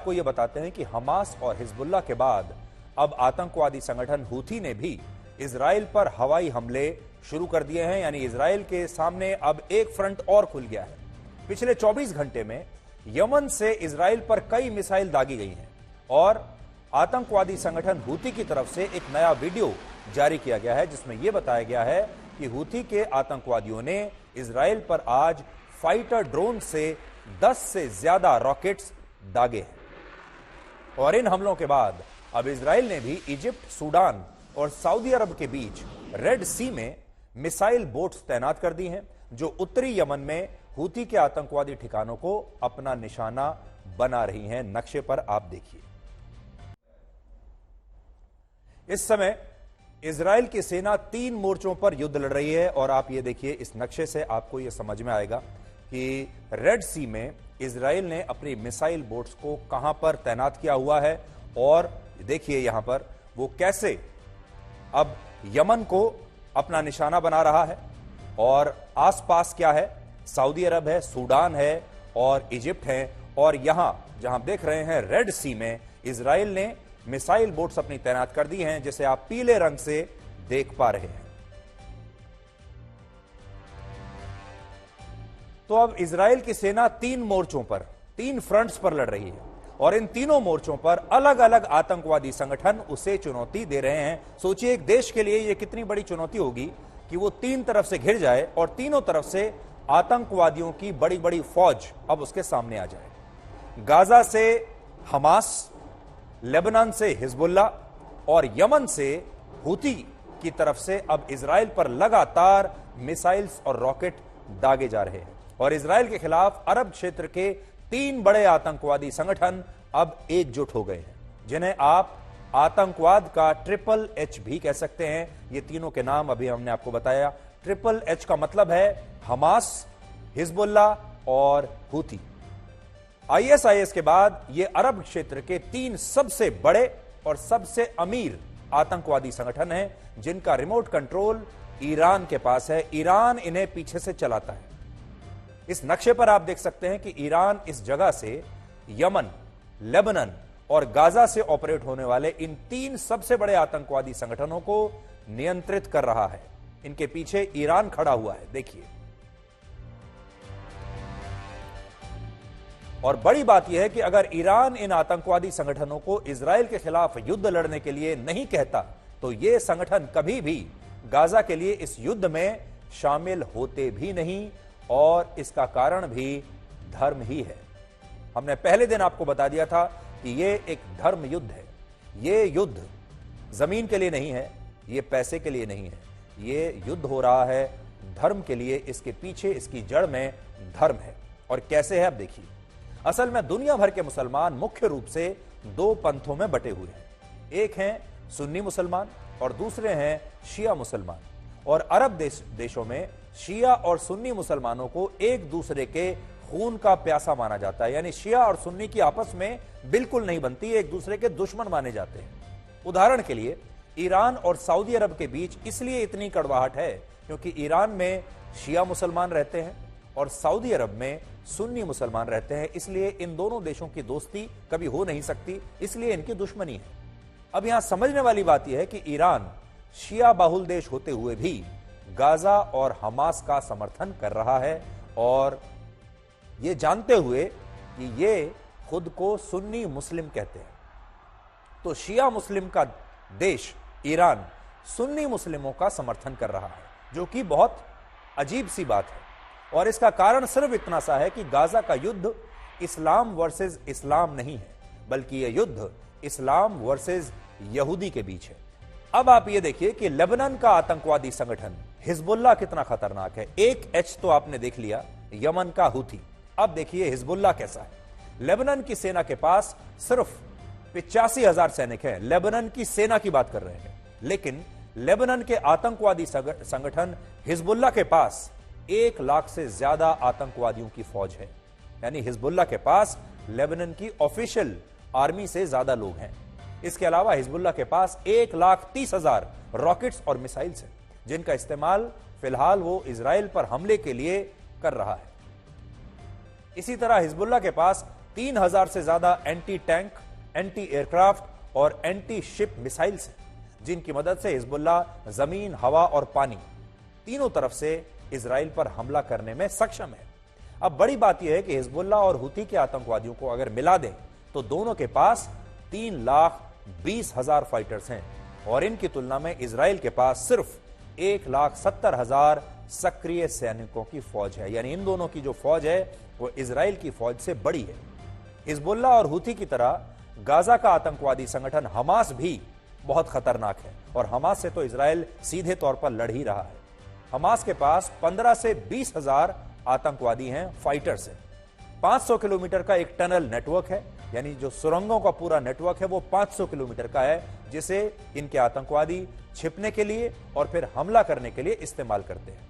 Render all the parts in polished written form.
आपको यह बताते हैं कि हमास और हिजबुल्लाह के बाद अब आतंकवादी संगठन हूथी ने भी इजराइल पर हवाई हमले शुरू कर दिए हैं। यानी इजराइल के सामने अब एक फ्रंट और खुल गया है। पिछले 24 घंटे में यमन से इजराइल पर कई मिसाइल दागी गई हैं और आतंकवादी संगठन हूथी की तरफ से एक नया वीडियो जारी किया गया है जिसमें यह बताया गया है कि हूथी के आतंकवादियों ने इजराइल पर आज फाइटर ड्रोन से 10 से ज्यादा रॉकेट्स दागे हैं। और इन हमलों के बाद अब इजराइल ने भी इजिप्ट, सूडान और सऊदी अरब के बीच रेड सी में मिसाइल बोट्स तैनात कर दी हैं जो उत्तरी यमन में हूथी के आतंकवादी ठिकानों को अपना निशाना बना रही हैं। नक्शे पर आप देखिए, इस समय इजराइल की सेना 3 मोर्चों पर युद्ध लड़ रही है और आप ये देखिए, इस नक्शे से आपको यह समझ में आएगा कि रेड सी में इजराइल ने अपनी मिसाइल बोट्स को कहां पर तैनात किया हुआ है और देखिए यहां पर वो कैसे अब यमन को अपना निशाना बना रहा है। और आसपास क्या है, सऊदी अरब है, सूडान है और इजिप्ट है। और यहां जहां देख रहे हैं रेड सी में इजराइल ने मिसाइल बोट्स अपनी तैनात कर दी हैं, जिसे आप पीले रंग से देख पा रहे हैं। तो अब इजराइल की सेना 3 मोर्चों पर, 3 फ्रंट्स पर लड़ रही है और इन तीनों मोर्चों पर अलग अलग आतंकवादी संगठन उसे चुनौती दे रहे हैं। सोचिए एक देश के लिए यह कितनी बड़ी चुनौती होगी कि वो 3 तरफ से घिर जाए और तीनों तरफ से आतंकवादियों की बड़ी बड़ी फौज अब उसके सामने आ जाए। गाजा से हमास, लेबनान से हिजबुल्लाह और यमन से हूथी की तरफ से अब इजराइल पर लगातार मिसाइल्स और रॉकेट दागे जा रहे हैं। और इजराइल के खिलाफ अरब क्षेत्र के 3 बड़े आतंकवादी संगठन अब एकजुट हो गए हैं, जिन्हें आप आतंकवाद का ट्रिपल एच भी कह सकते हैं। ये तीनों के नाम अभी हमने आपको बताया। ट्रिपल एच का मतलब है हमास, हिजबुल्लाह और हूथी। आईएसआईएस के बाद ये अरब क्षेत्र के 3 सबसे बड़े और सबसे अमीर आतंकवादी संगठन हैं, जिनका रिमोट कंट्रोल ईरान के पास है। ईरान इन्हें पीछे से चलाता है। इस नक्शे पर आप देख सकते हैं कि ईरान इस जगह से यमन, लेबनान और गाजा से ऑपरेट होने वाले इन 3 सबसे बड़े आतंकवादी संगठनों को नियंत्रित कर रहा है। इनके पीछे ईरान खड़ा हुआ है, देखिए। और बड़ी बात यह है कि अगर ईरान इन आतंकवादी संगठनों को इजराइल के खिलाफ युद्ध लड़ने के लिए नहीं कहता तो ये संगठन कभी भी गाजा के लिए इस युद्ध में शामिल होते भी नहीं। और इसका कारण भी धर्म ही है। हमने पहले दिन आपको बता दिया था कि यह एक धर्म युद्ध है। यह युद्ध जमीन के लिए नहीं है, यह पैसे के लिए नहीं है, यह युद्ध हो रहा है धर्म के लिए। इसके पीछे, इसकी जड़ में धर्म है। और कैसे है अब देखिए। असल में दुनिया भर के मुसलमान मुख्य रूप से 2 पंथों में बटे हुए हैं। एक हैं सुन्नी मुसलमान और दूसरे हैं शिया मुसलमान। और अरब देशों में शिया और सुन्नी मुसलमानों को एक दूसरे के खून का प्यासा माना जाता है। यानी शिया और सुन्नी की आपस में बिल्कुल नहीं बनती, एक दूसरे के दुश्मन माने जाते हैं। उदाहरण के लिए ईरान और सऊदी अरब के बीच इसलिए इतनी कड़वाहट है क्योंकि ईरान में शिया मुसलमान रहते हैं और सऊदी अरब में सुन्नी मुसलमान रहते हैं। इसलिए इन दोनों देशों की दोस्ती कभी हो नहीं सकती, इसलिए इनकी दुश्मनी है। अब यहां समझने वाली बात यह है कि ईरान शिया बाहुल देश होते हुए भी गाजा और हमास का समर्थन कर रहा है और यह जानते हुए कि ये खुद को सुन्नी मुस्लिम कहते हैं। तो शिया मुस्लिम का देश ईरान सुन्नी मुस्लिमों का समर्थन कर रहा है, जो कि बहुत अजीब सी बात है। और इसका कारण सिर्फ इतना सा है कि गाजा का युद्ध इस्लाम वर्सेस इस्लाम नहीं है, बल्कि यह युद्ध इस्लाम वर्सेस यहूदी के बीच है। अब आप ये देखिए कि लेबनान का आतंकवादी संगठन हिजबुल्लाह कितना खतरनाक है। एक एच तो आपने देख लिया, यमन का हूथी। अब देखिए हिजबुल्लाह कैसा है। लेबनान की सेना के पास सिर्फ 85,000 सैनिक हैं। लेबनान की सेना की बात कर रहे हैं, लेकिन लेबनान के आतंकवादी संगठन हिजबुल्लाह के पास 1 लाख से ज्यादा आतंकवादियों की फौज है। यानी हिजबुल्लाह के पास लेबनान की ऑफिशियल आर्मी से ज्यादा लोग हैं। इसके अलावा हिजबुल्लाह के पास 1,30,000 रॉकेट्स और मिसाइल्स हैं, जिनका इस्तेमाल फिलहाल वो इजराइल पर हमले के लिए कर रहा है। इसी तरह हिजबुल्लाह के पास 3000 से ज्यादा एंटी टैंक, एंटी एयरक्राफ्ट और एंटी शिप मिसाइल्स हैं, जिनकी मदद से हिजबुल्लाह जमीन, हवा और पानी तीनों तरफ से इजराइल पर हमला करने में सक्षम है। अब बड़ी बात यह है कि हिजबुल्लाह और हुती के आतंकवादियों को अगर मिला दें तो दोनों के पास 3,20,000 फाइटर्स हैं और इनकी तुलना में इजराइल के पास सिर्फ 1,70,000 सक्रिय सैनिकों की फौज है। यानी इन दोनों की जो फौज है वो इजराइल की फौज से बड़ी है। हिजबुल्लाह और हुती की तरह गाजा का आतंकवादी संगठन हमास भी बहुत खतरनाक है और हमास से तो इजराइल सीधे तौर पर लड़ ही रहा है। हमास के पास 15 से 20,000 आतंकवादी हैं, फाइटर्स हैं। 500 किलोमीटर का एक टनल नेटवर्क है, यानी जो सुरंगों का पूरा नेटवर्क है वो 500 किलोमीटर का है, जिसे इनके आतंकवादी छिपने के लिए और फिर हमला करने के लिए इस्तेमाल करते हैं।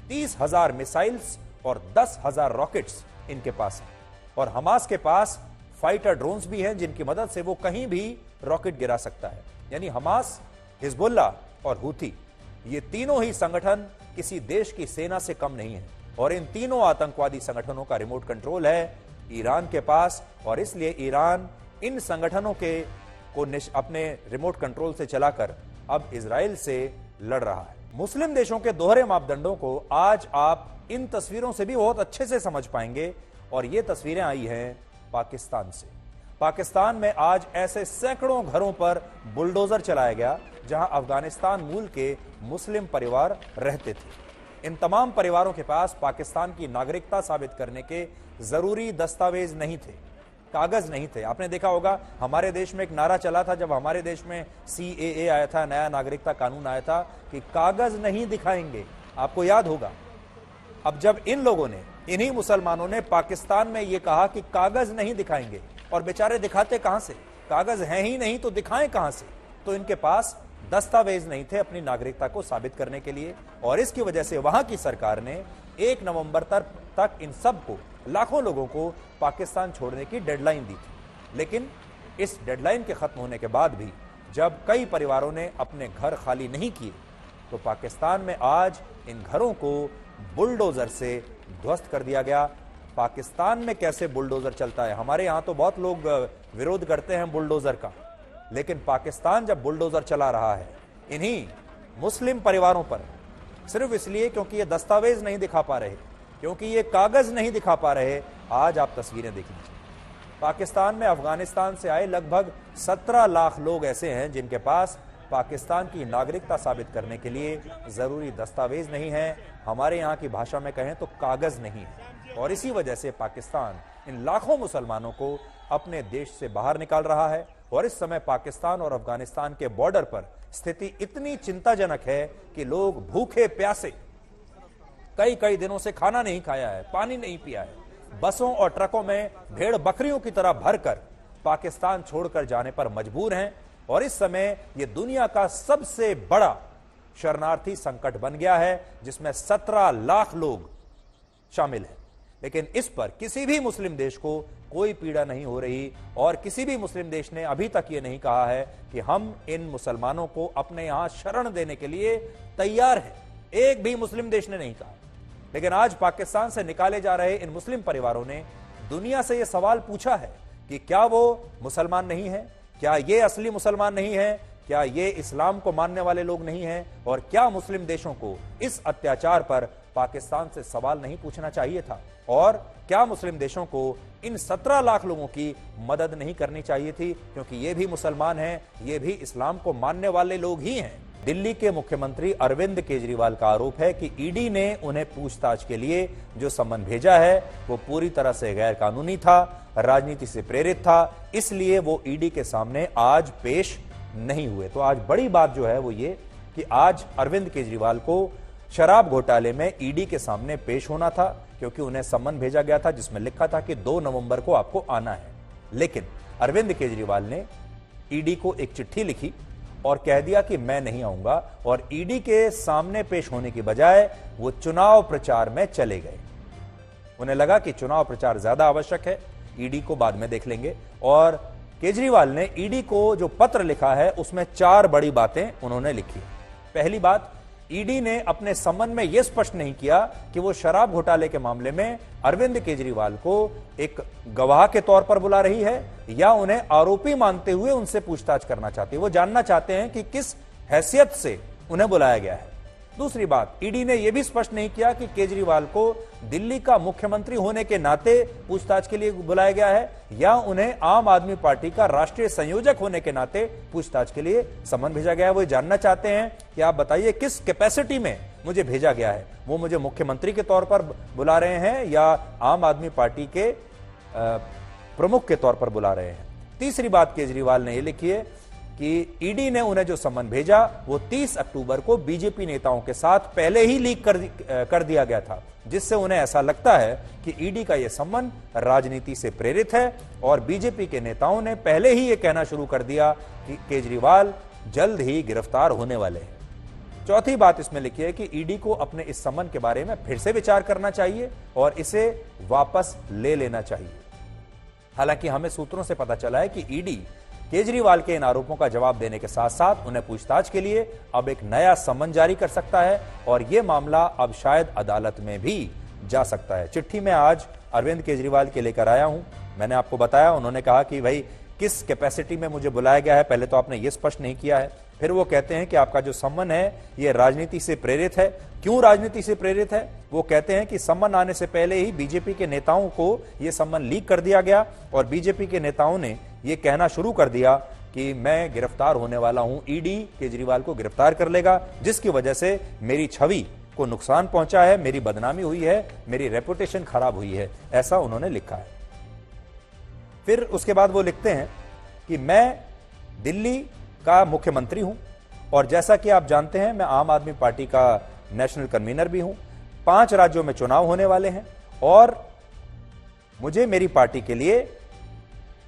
30,000 मिसाइल्स और 10,000 रॉकेट्स इनके पास हैं और हमास के पास फाइटर ड्रोन्स भी हैं, जिनकी मदद से वो कहीं भी रॉकेट गिरा सकता है। यानी हमास, हिजबुल्लाह और हुती, ये तीनों ही संगठन किसी देश की सेना से कम नहीं है और इन तीनों आतंकवादी संगठनों का रिमोट कंट्रोल है ईरान के पास और इसलिए ईरान इन संगठनों को अपने रिमोट कंट्रोल से चलाकर अब इजराइल से लड़ रहा है। मुस्लिम देशों के दोहरे मापदंडों को आज आप इन तस्वीरों से भी बहुत अच्छे से समझ पाएंगे और ये तस्वीरें आई हैं पाकिस्तान से। पाकिस्तान में आज ऐसे सैकड़ों घरों पर बुलडोजर चलाया गया जहां अफगानिस्तान मूल के मुस्लिम परिवार रहते थे। इन तमाम परिवारों के पास पाकिस्तान की नागरिकता साबित करने के जरूरी दस्तावेज नहीं थे, कागज नहीं थे। आपने देखा होगा हमारे देश में एक नारा चला था जब हमारे देश में CAA आया था, नया नागरिकता कानून आया था, कि कागज नहीं दिखाएंगे। आपको याद होगा। अब जब इन लोगों ने, इन्हीं मुसलमानों ने पाकिस्तान में यह कहा कि कागज नहीं दिखाएंगे, और बेचारे दिखाते कहां से? कागज हैं ही नहीं तो दिखाएं कहां से? तो इनके पास दस्तावेज नहीं थे अपनी नागरिकता को साबित करने के लिए और इसकी वजह से वहां की सरकार ने 1 नवंबर तक इन सबको, लाखों लोगों को पाकिस्तान छोड़ने की डेडलाइन दी थी। लेकिन इस डेडलाइन के खत्म होने के बाद भी जब कई परिवारों ने अपने घर खाली नहीं किए तो पाकिस्तान में आज इन घरों को बुलडोजर से ध्वस्त कर दिया गया। पाकिस्तान में कैसे बुलडोजर चलता है? हमारे यहां तो बहुत लोग विरोध करते हैं बुलडोजर का, लेकिन पाकिस्तान जब बुलडोजर चला रहा है इन्हीं मुस्लिम परिवारों पर, सिर्फ इसलिए क्योंकि ये दस्तावेज नहीं दिखा पा रहे, क्योंकि ये कागज नहीं दिखा पा रहे, आज आप तस्वीरें देख लीजिए। पाकिस्तान में अफगानिस्तान से आए लगभग 17 लाख लोग ऐसे हैं जिनके पास पाकिस्तान की नागरिकता साबित करने के लिए जरूरी दस्तावेज नहीं है, हमारे यहाँ की भाषा में कहें तो कागज नहीं है। और इसी वजह से पाकिस्तान इन लाखों मुसलमानों को अपने देश से बाहर निकाल रहा है और इस समय पाकिस्तान और अफगानिस्तान के बॉर्डर पर स्थिति इतनी चिंताजनक है कि लोग भूखे प्यासे कई दिनों से खाना नहीं खाया है, पानी नहीं पिया है, बसों और ट्रकों में भेड़ बकरियों की तरह भरकर पाकिस्तान छोड़कर जाने पर मजबूर हैं और इस समय यह दुनिया का सबसे बड़ा शरणार्थी संकट बन गया है जिसमें 17 लाख लोग शामिल हैं। लेकिन इस पर किसी भी मुस्लिम देश को कोई पीड़ा नहीं हो रही और किसी भी मुस्लिम देश ने अभी तक यह नहीं कहा है कि हम इन मुसलमानों को अपने यहां शरण देने के लिए तैयार हैं। एक भी मुस्लिम देश ने नहीं कहा। लेकिन आज पाकिस्तान से निकाले जा रहे इन मुस्लिम परिवारों ने दुनिया से यह सवाल पूछा है कि क्या वो मुसलमान नहीं है, क्या ये असली मुसलमान नहीं है, क्या ये इस्लाम को मानने वाले लोग नहीं हैं, और क्या मुस्लिम देशों को इस अत्याचार पर पाकिस्तान से सवाल नहीं पूछना चाहिए था, और क्या मुस्लिम देशों को इन 17 लाख लोगों की मदद नहीं करनी चाहिए थी, क्योंकि ये भी मुसलमान हैं, ये भी इस्लाम को मानने वाले लोग ही हैं। दिल्ली के मुख्यमंत्री अरविंद केजरीवाल का आरोप है कि ईडी ने उन्हें पूछताछ के लिए जो सम्मन भेजा है वो पूरी तरह से गैर कानूनी था, राजनीति से प्रेरित था, इसलिए वो ईडी के सामने आज पेश नहीं हुए। तो आज बड़ी बात जो है वो ये कि आज अरविंद केजरीवाल को शराब घोटाले में ईडी के सामने पेश होना था, क्योंकि उन्हें सम्मन भेजा गया था जिसमें लिखा था कि 2 नवंबर को आपको आना है। लेकिन अरविंद केजरीवाल ने ईडी को एक चिट्ठी लिखी और कह दिया कि मैं नहीं आऊंगा, और ईडी के सामने पेश होने की बजाय वो चुनाव प्रचार में चले गए। उन्हें लगा कि चुनाव प्रचार ज्यादा आवश्यक है, ईडी को बाद में देख लेंगे। और केजरीवाल ने ईडी को जो पत्र लिखा है उसमें 4 बड़ी बातें उन्होंने लिखी। पहली बात ईडी ने अपने समन में यह स्पष्ट नहीं किया कि वो शराब घोटाले के मामले में अरविंद केजरीवाल को एक गवाह के तौर पर बुला रही है या उन्हें आरोपी मानते हुए उनसे पूछताछ करना चाहती है। वो जानना चाहते हैं कि किस हैसियत से उन्हें बुलाया गया है। दूसरी बात, ईडी ने यह भी स्पष्ट नहीं किया कि केजरीवाल को दिल्ली का मुख्यमंत्री होने के नाते पूछताछ के लिए बुलाया गया है या उन्हें आम आदमी पार्टी का राष्ट्रीय संयोजक होने के नाते पूछताछ के लिए समन भेजा गया है। वो जानना चाहते हैं कि आप बताइए किस कैपेसिटी में मुझे भेजा गया है। वो मुझे मुख्यमंत्री के तौर पर बुला रहे हैं या आम आदमी पार्टी के प्रमुख के तौर पर बुला रहे हैं। तीसरी बात केजरीवाल ने यह लिखी है कि ईडी ने उन्हें जो सम्मन भेजा वो 30 अक्टूबर को बीजेपी नेताओं के साथ पहले ही लीक कर दिया गया था, जिससे उन्हें ऐसा लगता है कि ईडी का यह सम्मन राजनीति से प्रेरित है और बीजेपी के नेताओं ने पहले ही यह कहना शुरू कर दिया कि केजरीवाल जल्द ही गिरफ्तार होने वाले हैं। चौथी बात इसमें लिखी है कि ईडी को अपने इस सम्मन के बारे में फिर से विचार करना चाहिए और इसे वापस ले लेना चाहिए। हालांकि हमें सूत्रों से पता चला है कि ईडी केजरीवाल के इन आरोपों का जवाब देने के साथ साथ उन्हें पूछताछ के लिए अब एक नया सम्मन जारी कर सकता है और यह मामला अब शायद अदालत में भी जा सकता है। चिट्ठी में आज अरविंद केजरीवाल के लेकर आया हूं। मैंने आपको बताया, उन्होंने कहा कि भाई किस कैपेसिटी में मुझे बुलाया गया है, पहले तो आपने यह स्पष्ट नहीं किया है। फिर वो कहते हैं कि आपका जो सम्मन है यह राजनीति से प्रेरित है। क्यों राजनीति से प्रेरित है? वो कहते हैं कि सम्मन आने से पहले ही बीजेपी के नेताओं को यह सम्मन लीक कर दिया गया और बीजेपी के नेताओं ने यह कहना शुरू कर दिया कि मैं गिरफ्तार होने वाला हूं, ईडी केजरीवाल को गिरफ्तार कर लेगा, जिसकी वजह से मेरी छवि को नुकसान पहुंचा है, मेरी बदनामी हुई है, मेरी रेपुटेशन खराब हुई है, ऐसा उन्होंने लिखा है। फिर उसके बाद वो लिखते हैं कि मैं दिल्ली का मुख्यमंत्री हूं और जैसा कि आप जानते हैं मैं आम आदमी पार्टी का नेशनल कन्वीनर भी हूं। 5 राज्यों में चुनाव होने वाले हैं और मुझे मेरी पार्टी के लिए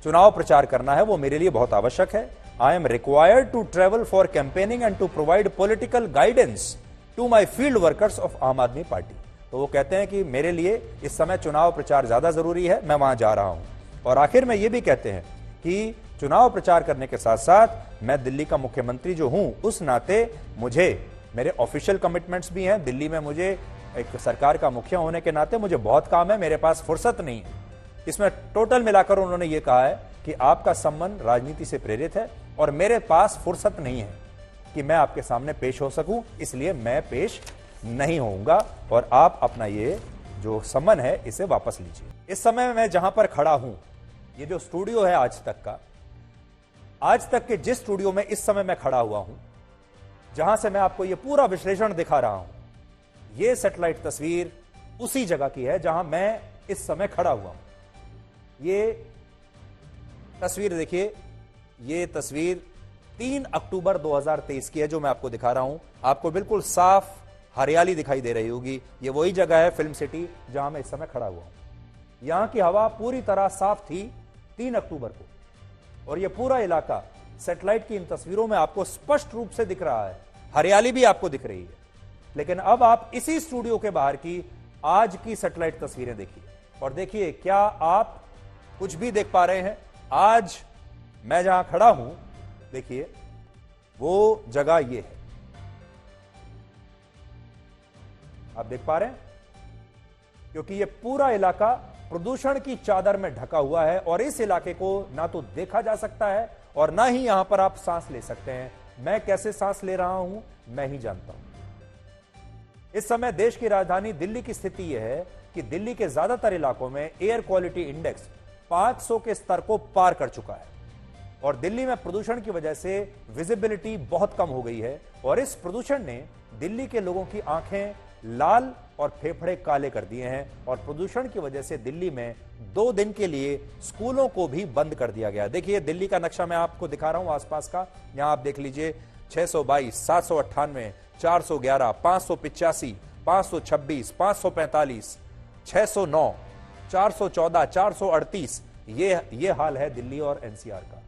चुनाव प्रचार करना है, वो मेरे लिए बहुत आवश्यक है। I am required to travel for campaigning and to provide political guidance to my field workers of Aam Aadmi party. तो वो कहते हैं कि मेरे लिए इस समय चुनाव प्रचार ज्यादा जरूरी है, मैं वहां जा रहा हूं। और आखिर में ये भी कहते हैं कि चुनाव प्रचार करने के साथ साथ मैं दिल्ली का मुख्यमंत्री जो हूं उस नाते मुझे मेरे ऑफिशियल कमिटमेंट्स भी हैं। दिल्ली में मुझे एक सरकार का मुखिया होने के नाते मुझे बहुत काम है, मेरे पास फुर्सत नहीं है। इसमें टोटल मिलाकर उन्होंने ये कहा है कि आपका सम्मन राजनीति से प्रेरित है और मेरे पास फुर्सत नहीं है कि मैं आपके सामने पेश हो सकूं, इसलिए मैं पेश नहीं होऊंगा और आप अपना ये जो सम्मन है इसे वापस लीजिए। इस समय मैं जहां पर खड़ा हूं, ये जो स्टूडियो है आज तक का, आज तक के जिस स्टूडियो में इस समय मैं खड़ा हुआ हूं, जहां से मैं आपको यह पूरा विश्लेषण दिखा रहा हूं, यह सैटेलाइट तस्वीर उसी जगह की है जहां मैं इस समय खड़ा हुआ हूं। ये तस्वीर देखिए, ये तस्वीर 3 अक्टूबर 2023 की है जो मैं आपको दिखा रहा हूं। आपको बिल्कुल साफ हरियाली दिखाई दे रही होगी। ये वही जगह है फिल्म सिटी जहां मैं इस समय खड़ा हुआ हूं। यहां की हवा पूरी तरह साफ थी 3 अक्टूबर को और यह पूरा इलाका सैटेलाइट की इन तस्वीरों में आपको स्पष्ट रूप से दिख रहा है, हरियाली भी आपको दिख रही है। लेकिन अब आप इसी स्टूडियो के बाहर की आज की सैटेलाइट तस्वीरें देखिए और देखिए क्या आप कुछ भी देख पा रहे हैं। आज मैं जहां खड़ा हूं, देखिए वो जगह ये है, आप देख पा रहे हैं, क्योंकि ये पूरा इलाका प्रदूषण की चादर में ढका हुआ है और इस इलाके को ना तो देखा जा सकता है और ना ही यहां पर आप सांस ले सकते हैं। मैं कैसे सांस ले रहा हूं मैं ही जानता हूं। इस समय देश की राजधानी दिल्ली की स्थिति यह है कि दिल्ली के ज्यादातर इलाकों में एयर क्वालिटी इंडेक्स 500 के स्तर को पार कर चुका है और दिल्ली में प्रदूषण की वजह से विजिबिलिटी बहुत कम हो गई है और इस प्रदूषण ने दिल्ली के लोगों की आंखें लाल और फेफड़े काले कर दिए हैं और प्रदूषण की वजह से दिल्ली में 2 दिन के लिए स्कूलों को भी बंद कर दिया गया। देखिए दिल्ली का नक्शा मैं आपको दिखा रहा हूं आसपास का। यहां आप देख लीजिए 622, 798, 411, 585, 526, 545, 609, 414, 438, ये हाल है दिल्ली और एनसीआर का।